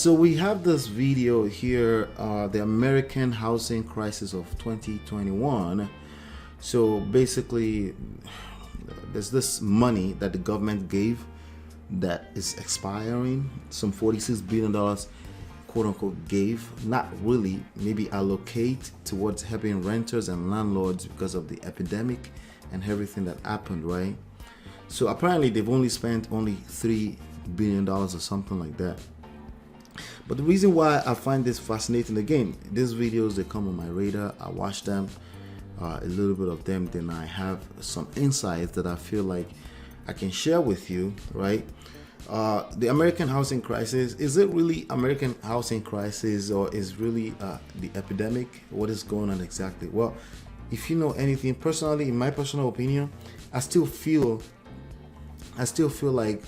So we have this video here, the American housing crisis of 2021. So basically, there's this money that the government gave that is expiring. Some $46 billion, quote unquote, gave, not really, maybe allocate towards helping renters and landlords because of the epidemic and everything that happened, right? So apparently they've only spent only $3 billion or something like that. But the reason why I find this fascinating, again, these videos, they come on my radar, I watch them, a little bit of them, then I have some insights that I feel like I can share with you, right? The American housing crisis, is it really American housing crisis, or is really the epidemic? What is going on exactly? Well, if you know anything, personally, in my personal opinion, I still feel like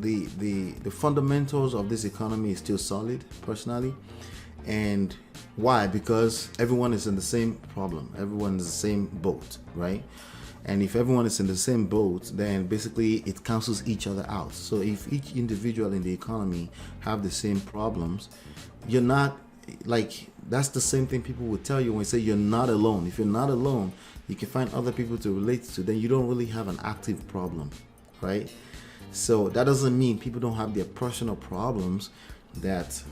the fundamentals of this economy is still solid, personally. And why? Because everyone is in the same problem. Everyone is in the same boat, right? And if everyone is in the same boat, then basically it cancels each other out. So if each individual in the economy have the same problems, you're not, like, that's the same thing people would tell you when they say you're not alone. If you're not alone, you can find other people to relate to, then you don't really have an active problem, right? So that doesn't mean people don't have their personal problems that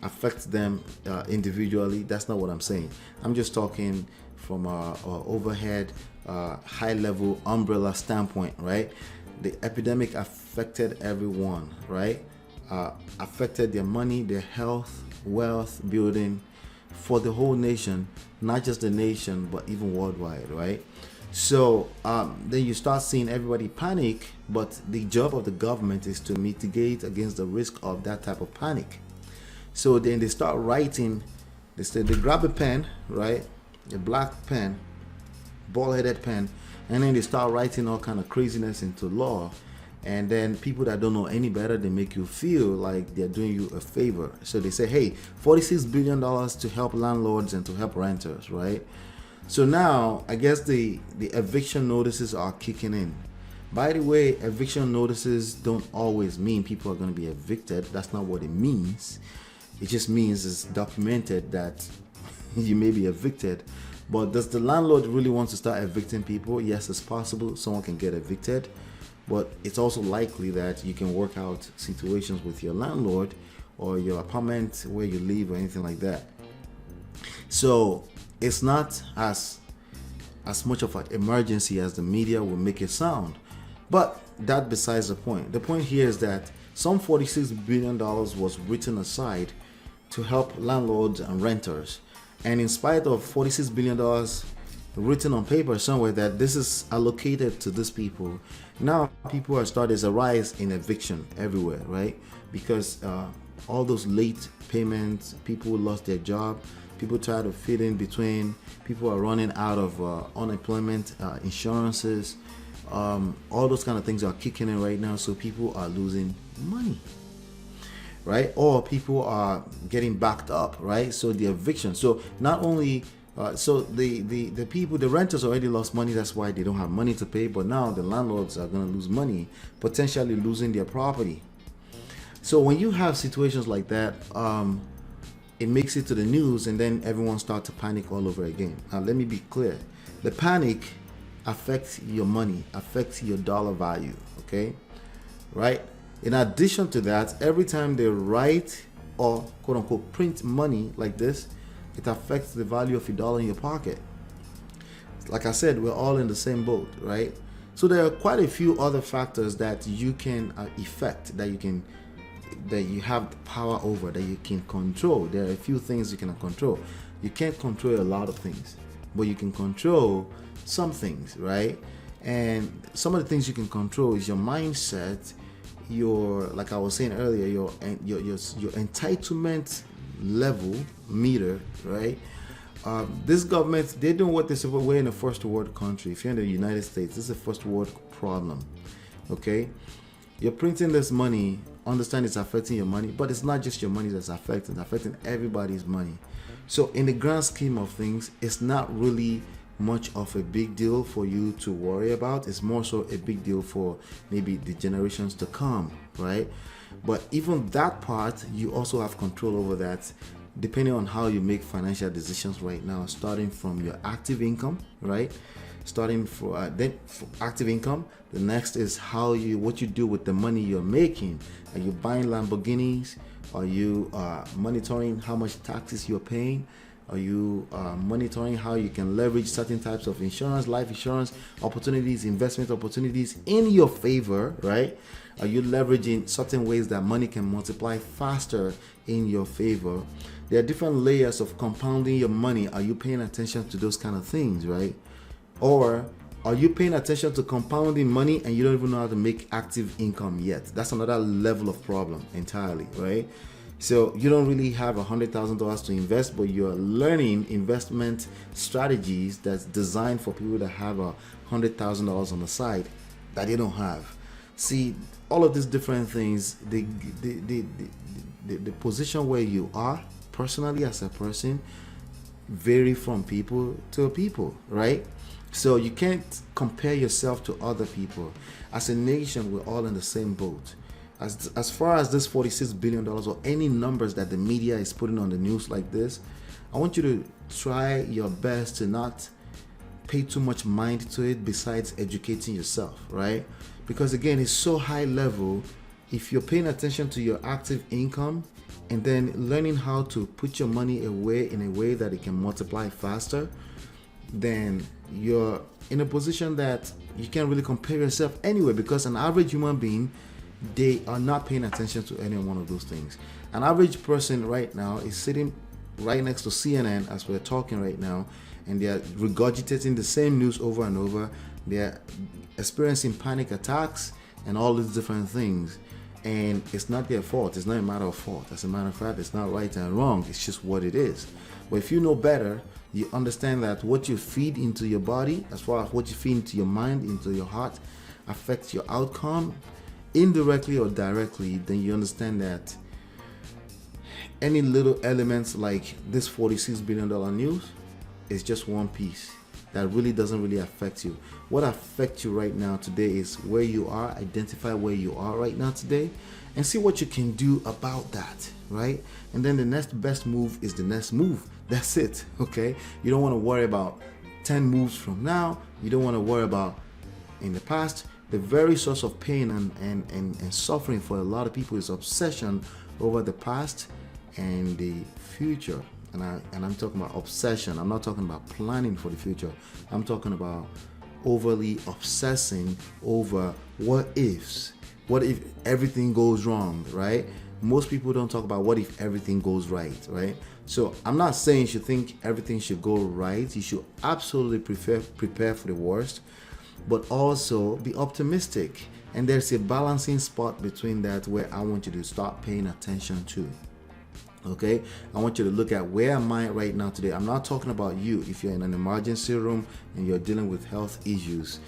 affect them individually. That's not what I'm saying. I'm just talking from a overhead, high level umbrella standpoint, right? The epidemic affected everyone, right? Affected their money, their health, wealth building for the whole nation, not just the nation, but even worldwide, right? So then you start seeing everybody panic, but the job of the government is to mitigate against the risk of that type of panic. So then they start writing, they grab a pen, right? A black pen, ball-headed pen, and then they start writing all kind of craziness into law. And then people that don't know any better, they make you feel like they're doing you a favor. So they say, hey, $46 billion to help landlords and to help renters, right? So now, I guess the eviction notices are kicking in. By the way, eviction notices don't always mean people are going to be evicted. That's not what it means. It just means it's documented that you may be evicted. But does the landlord really want to start evicting people? Yes, it's possible someone can get evicted. But it's also likely that you can work out situations with your landlord or your apartment where you live or anything like that. So it's not as much of an emergency as the media will make it sound. But that besides the point. The point here is that some $46 billion was written aside to help landlords and renters. And in spite of $46 billion written on paper somewhere that this is allocated to these people, now people are starting, there's a rise in eviction everywhere, right? Because all those late payments, people lost their job, people try to fit in between, people are running out of unemployment insurances, all those kind of things are kicking in right now, so people are losing money, right? Or people are getting backed up, right? So the eviction, so not only so the people, the renters already lost money, that's why they don't have money to pay, but now the landlords are going to lose money, potentially losing their property. So when you have situations like that, it makes it to the news, and then everyone starts to panic all over again. Now let me be clear, the panic affects your money, affects your dollar value, okay, right? In addition to that, every time they write or quote unquote print money like this, it affects the value of your dollar in your pocket. Like I said, we're all in the same boat, right? So there are quite a few other factors that you can affect, that you have the power over, that you can control. There are a few things you can control. You can't control a lot of things, but you can control some things, right? And some of the things you can control is your mindset, your, like I was saying earlier, your entitlement level meter, right? This government, they're doing what they're supposed. We're in a first world country. If you're in the United States, this is a first world problem, okay? You're printing this money, understand it's affecting your money, but it's not just your money that's affecting, it's affecting everybody's money. So in the grand scheme of things, it's not really much of a big deal for you to worry about. It's more so a big deal for maybe the generations to come, right? But even that part, you also have control over that, depending on how you make financial decisions right now, starting from your active income, right? Starting for active income. The next is what you do with the money you're making. Are you buying Lamborghinis? Are you monitoring how much taxes you're paying? Are you monitoring how you can leverage certain types of insurance, life insurance opportunities, investment opportunities in your favor, right? Are you leveraging certain ways that money can multiply faster in your favor? There are different layers of compounding your money. Are you paying attention to those kind of things, right? Or are you paying attention to compounding money and you don't even know how to make active income yet? That's another level of problem entirely, right? So you don't really have $100,000 to invest, but you're learning investment strategies that's designed for people that have $100,000 on the side that they don't have. See, all of these different things, the position where you are personally as a person vary from people to people, right? So you can't compare yourself to other people. As a nation, we're all in the same boat. As far as this $46 billion or any numbers that the media is putting on the news like this, I want you to try your best to not pay too much mind to it besides educating yourself, right? Because again, it's so high level. If you're paying attention to your active income and then learning how to put your money away in a way that it can multiply faster, then you're in a position that you can't really compare yourself anyway, because an average human being, they are not paying attention to any one of those things. An average person right now is sitting right next to CNN as we're talking right now, and they're regurgitating the same news over and over. They're experiencing panic attacks and all these different things, and it's not their fault. It's not a matter of fault. As a matter of fact, it's not right and wrong. It's just what it is. But if you know better, you understand that what you feed into your body, as far as what you feed into your mind, into your heart, affects your outcome indirectly or directly. Then you understand that any little elements like this $46 billion news is just one piece that really doesn't really affect you. What affects you right now today is where you are. Identify where you are right now today and see what you can do about that, right? And then the next best move is the next move. That's it, okay? You don't want to worry about 10 moves from now. You don't want to worry about in the past. The very source of pain and suffering for a lot of people is obsession over the past and the future. And I'm talking about obsession. I'm not talking about planning for the future. I'm talking about overly obsessing over what ifs. What if everything goes wrong, right? Most people don't talk about what if everything goes right, right? So I'm not saying you should think everything should go right. You should absolutely prepare for the worst, but also be optimistic. And there's a balancing spot between that where I want you to start paying attention to. Okay, I want you to look at where am I right now today. I'm not talking about you. If you're in an emergency room and you're dealing with health issues,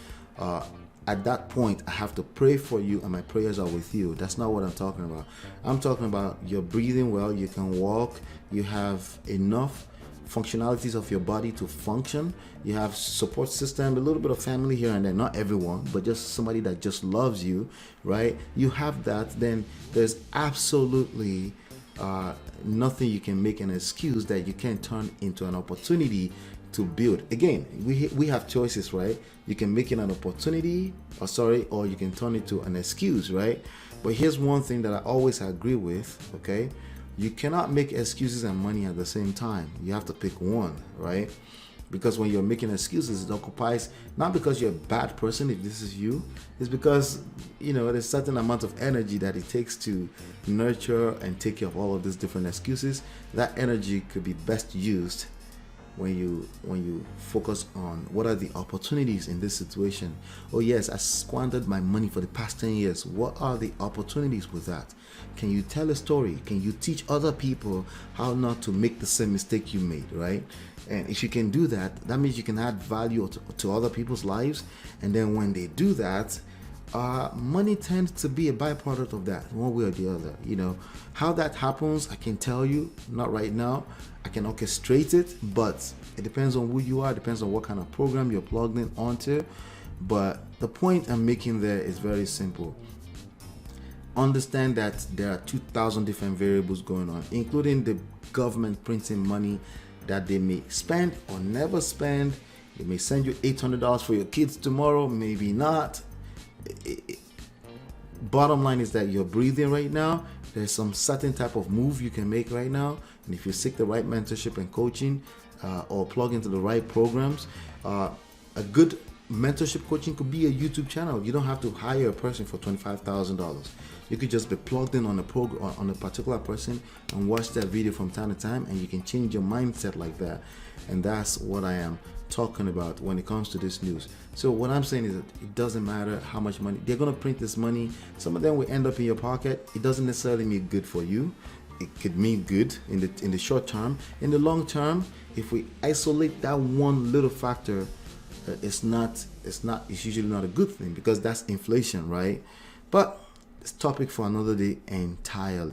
at that point I have to pray for you and my prayers are with you. That's not what I'm talking about. I'm talking about you're breathing well, you can walk, you have enough functionalities of your body to function, you have support system, a little bit of family here and there, not everyone, but just somebody that just loves you, right? You have that, then there's absolutely nothing you can make an excuse that you can't turn into an opportunity to build. Again, we have choices, right? You can make it an opportunity, or you can turn it to an excuse, right? But here's one thing that I always agree with, okay? You cannot make excuses and money at the same time. You have to pick one, right? Because when you're making excuses, it occupies, not because you're a bad person, if this is you, it's because, there's a certain amount of energy that it takes to nurture and take care of all of these different excuses. That energy could be best used when you focus on what are the opportunities in this situation. Oh yes, I squandered my money for the past 10 years. What are the opportunities with that? Can you tell a story? Can you teach other people how not to make the same mistake you made, right? And if you can do that, that means you can add value to other people's lives. And then when they do that, money tends to be a byproduct of that, one way or the other. How that happens, I can tell you, not right now. I can orchestrate it, but it depends on who you are, depends on what kind of program you're plugged in onto. But the point I'm making there is very simple. understand that there are 2,000 different variables going on, including the government printing money that they may spend or never spend. They may send you $800 for your kids tomorrow, maybe not. Bottom line is that you're breathing right now. There's some certain type of move you can make right now, and if you seek the right mentorship and coaching, or plug into the right programs, a good mentorship coaching could be a YouTube channel. You don't have to hire a person for $25,000. You could just be plugged in on a program, on a particular person, and watch that video from time to time, and you can change your mindset like that. And that's what I am talking about when it comes to this news. So what I'm saying is that it doesn't matter how much money they're going to print. This money, some of them will end up in your pocket. It doesn't necessarily mean good for you. It could mean good in the short term. In the long term, if we isolate that one little factor, it's usually not a good thing, because that's inflation, right? But it's topic for another day entirely.